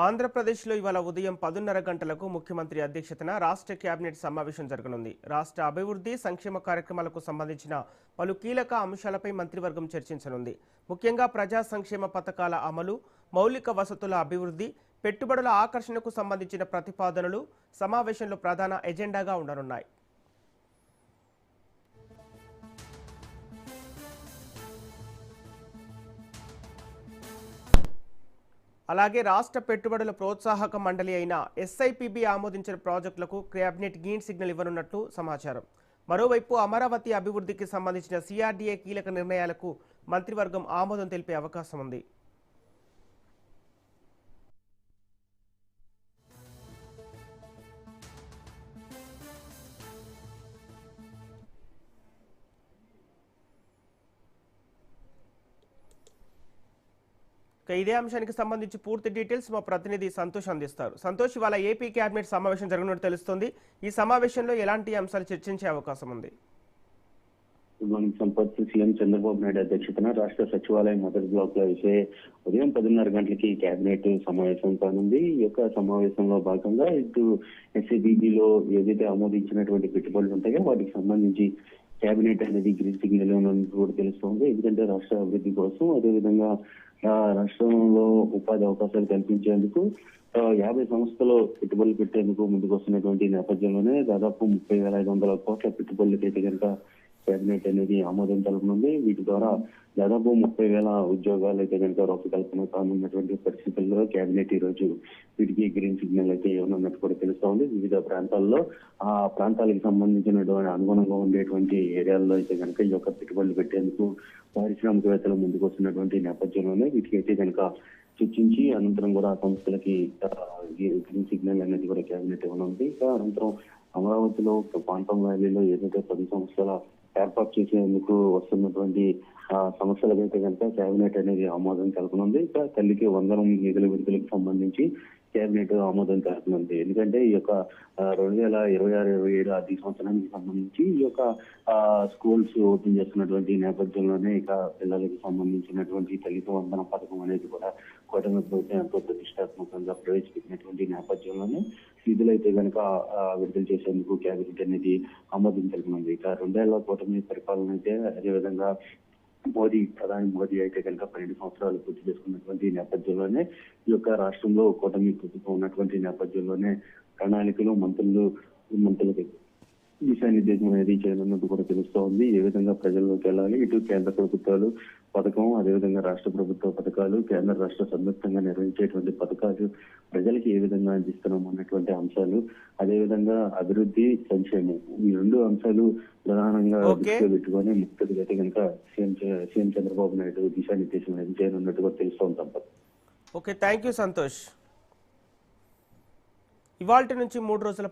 ఆంధ్రప్రదేశ్లో ఇవాళ ఉదయం 10:30 గంటలకు ముఖ్యమంత్రి అధ్యక్షతన రాష్ట్ర కేబినెట్ సమావేశం జరగనుంది. రాష్ట్ర అభివృద్ధి, సంక్షేమ కార్యక్రమాలకు సంబంధించిన పలు కీలక అంశాలపై మంత్రివర్గం చర్చించనుంది. ముఖ్యంగా ప్రజా సంక్షేమ పథకాల అమలు, మౌలిక వసతుల అభివృద్ధి, పెట్టుబడుల ఆకర్షణకు సంబంధించిన ప్రతిపాదనలు సమావేశంలో ప్రధాన ఎజెండాగా ఉండనున్నాయి. అలాగే రాష్ట్ర పెట్టుబడుల ప్రోత్సాహక మండలి అయిన ఎస్ఐపిబి ఆమోదించిన ప్రాజెక్టులకు కేబినెట్ గ్రీన్ సిగ్నల్ ఇవ్వనున్నట్లు సమాచారం. మరోవైపు అమరావతి అభివృద్ధికి సంబంధించిన సిఆర్డీఏ కీలక నిర్ణయాలకు మంత్రివర్గం ఆమోదం తెలిపే అవకాశం ఉంది. ఇదే అంశానికి సంబంధించి పూర్తి డీటెయిల్స్ మా ప్రతినిధి సంతోష్ అందిస్తారు. సంతోష్, ఇవాళ ఏపీ కేబినెట్ సమావేశం జరగనున్నట్టు తెలుస్తోంది. ఈ సమావేశంలో ఎలాంటి అంశాలు చర్చించే అవకాశం ఉంది? సంపత్ సీఎం చంద్రబాబు నాయుడు అధ్యక్షతన రాష్ట్ర సచివాలయం మొదటి బ్లాక్ లో అయితే ఉదయం 10:30 గంటలకి కేబినెట్ సమావేశం కానుంది. ఈ యొక్క సమావేశంలో భాగంగా ఇటు ఎస్ఐబిబిలో ఏదైతే ఆమోదించినటువంటి పెట్టుబడులు ఉంటాయో వాటికి సంబంధించి కేబినెట్ అనేది గ్రీన్ సిగ్నల్ కూడా తెలుస్తోంది. ఎందుకంటే రాష్ట్ర అభివృద్ధి కోసం, అదేవిధంగా రాష్ట్రంలో ఉపాధి అవకాశాలు కల్పించేందుకు 50 సంస్థలు పెట్టుబడులు పెట్టేందుకు ముందుకు వస్తున్నటువంటి నేపథ్యంలోనే దాదాపు 30,500 కోట్ల పెట్టుబడులకి అయితే కనుక కేబినెట్ అనేది ఆమోదం తెలుపనుంది. వీటి ద్వారా దాదాపు 30,000 ఉద్యోగాలు అయితే కనుక రూపకల్పన కానున్నటువంటి పరిస్థితుల్లో కేబినెట్ ఈ రోజు వీటికి గ్రీన్ సిగ్నల్ అయితే ఇవ్వనున్నట్టు కూడా తెలుస్తోంది. వివిధ ప్రాంతాల్లో ఆ ప్రాంతాలకు సంబంధించినటువంటి అనుగుణంగా ఉండేటువంటి ఏరియాల్లో అయితే కనుక ఈ యొక్క పెట్టుబడులు పెట్టేందుకు పారిశ్రామికవేత్తలు ముందుకు వస్తున్నటువంటి నేపథ్యంలోనే వీటికి అయితే కనుక చర్చించి అనంతరం కూడా ఆ సంస్థలకి గ్రీన్ సిగ్నల్ అనేది కూడా కేబినెట్ ఇవ్వనుంది. ఇక అనంతరం అమరావతిలో క్వాంటమ్ వ్యాలీలో ఏదైతే 10 సంస్థల ఏర్పాటు చేసేందుకు వస్తున్నటువంటి సమస్యలకైతే కనుక కేబినెట్ అనేది ఆమోదం తెలపనుంది. ఇక తల్లికి 100 నిధుల విడుదలకు సంబంధించి కేబినెట్ ఆమోదం తెలపనుంది. ఎందుకంటే ఈ యొక్క 2026-27 ఆర్థిక సంవత్సరానికి సంబంధించి ఈ యొక్క స్కూల్స్ ఓపెన్ చేస్తున్నటువంటి నేపథ్యంలోనే ఇక పిల్లలకి సంబంధించినటువంటి తల్లికి వందన పథకం అనేది కూడా కూటమి ప్రభుత్వం ఎంతో ప్రతిష్టాత్మకంగా ప్రవేశపెట్టినటువంటి నేపథ్యంలోనే నిధులైతే కనుక విడుదల చేసేందుకు కేబినెట్ అనేది ఆమోదం తెలుపనుంది. ఇక 2 ఏళ్ల కూటమి పరిపాలన అయితే అదేవిధంగా ప్రధాని మోదీ అయితే కనుక 12 సంవత్సరాలు పూర్తి చేసుకున్నటువంటి నేపథ్యంలోనే ఈ యొక్క రాష్ట్రంలో కూటమి ప్రభుత్వం ఉన్నటువంటి నేపథ్యంలోనే ప్రణాళికలు మంత్రులకి దిశానిర్దేశం అనేది చేయనున్నట్టు కూడా తెలుస్తోంది. ఏ విధంగా ప్రజల్లోకి వెళ్ళాలి, ఇటు కేంద్ర ప్రభుత్వాలు పథకం, అదేవిధంగా రాష్ట్ర ప్రభుత్వ పథకాలు, కేంద్ర రాష్ట్ర సంయుక్తంగా నిర్వహించేటువంటి పథకాలు ప్రజలకి ఏ విధంగా అందిస్తున్నాం అన్నటువంటి అంశాలు, అదేవిధంగా అభివృద్ధి, సంక్షేమం, ఈ 2 అంశాలు ప్రధానంగా దృష్టిలో పెట్టుకొని ముఖ్యంగా అయితే కనుక సీఎం చంద్రబాబు నాయుడు దిశానిర్దేశం అనేది చేయనున్నట్టు కూడా తెలుస్తోంది. Sampath. Okay, thank you Santosh. ఇవాల్టి నుంచి 3 రోజుల